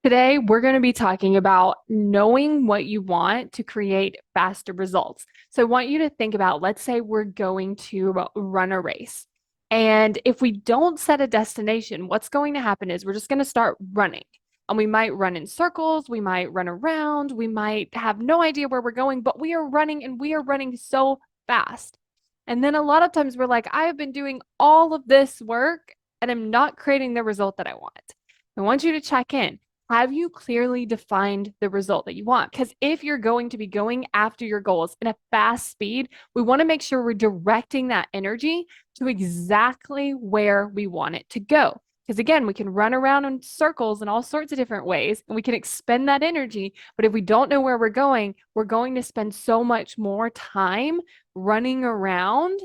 Today, we're going to be talking about knowing what you want to create faster results. So, I want you to think about, let's say we're going to run a race. And if we don't set a destination, what's going to happen is we're just going to start running. And we might run in circles, we might run around, we might have no idea where we're going, but we are running and we are running so fast. And then a lot of times we're like, I have been doing all of this work and I'm not creating the result that I want. I want you to check in. Have you clearly defined the result that you want? Because if you're going to be going after your goals in a fast speed, we want to make sure we're directing that energy to exactly where we want it to go. Because again, we can run around in circles in all sorts of different ways and we can expend that energy. But if we don't know where we're going to spend so much more time running around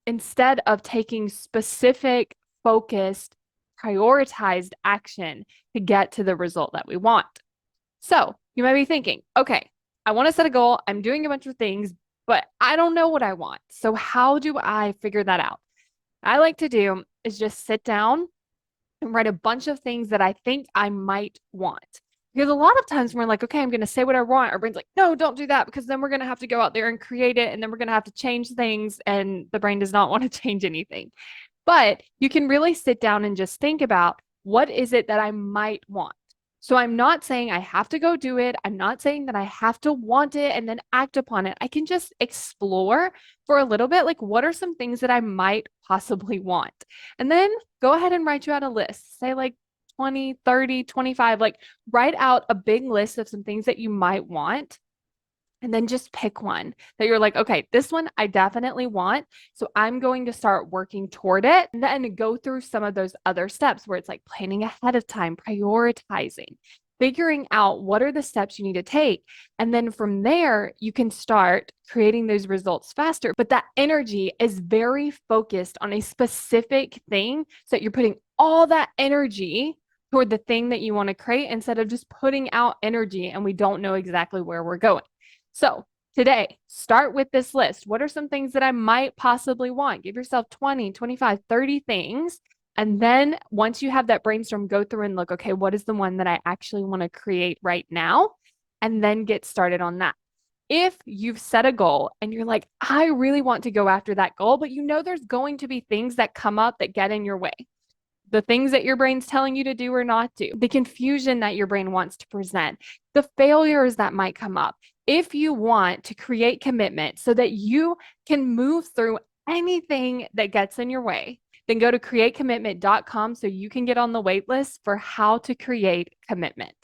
instead of taking specific, focused, prioritized action to get to the result that we want. So you might be thinking, okay, I want to set a goal. I'm doing a bunch of things, but I don't know what I want. So how do I figure that out? I like to do is just sit down and write a bunch of things that I think I might want. Because a lot of times we're like, okay, I'm going to say what I want. Our brain's like, no, don't do that because then we're going to have to go out there and create it. And then we're going to have to change things. And the brain does not want to change anything. But you can really sit down and just think about what is it that I might want. So I'm not saying I have to go do it. I'm not saying that I have to want it and then act upon it. I can just explore for a little bit, like what are some things that I might possibly want? And then go ahead and write you out a list. Say like 20, 30, 25, like write out a big list of some things that you might want and then just pick one that you're like, okay, this one I definitely want. So I'm going to start working toward it and then go through some of those other steps where it's like planning ahead of time, prioritizing, figuring out what are the steps you need to take. And then from there, you can start creating those results faster. But that energy is very focused on a specific thing so that you're putting all that energy toward the thing that you want to create instead of just putting out energy and we don't know exactly where we're going. So today, start with this list. What are some things that I might possibly want? Give yourself 20, 25, 30 things. And then once you have that brainstorm, go through and look, okay, what is the one that I actually want to create right now? And then get started on that. If you've set a goal and you're like, I really want to go after that goal, but you know there's going to be things that come up that get in your way, the things that your brain's telling you to do or not do, the confusion that your brain wants to present, the failures that might come up. If you want to create commitment so that you can move through anything that gets in your way, then go to createcommitment.com so you can get on the wait list for how to create commitment.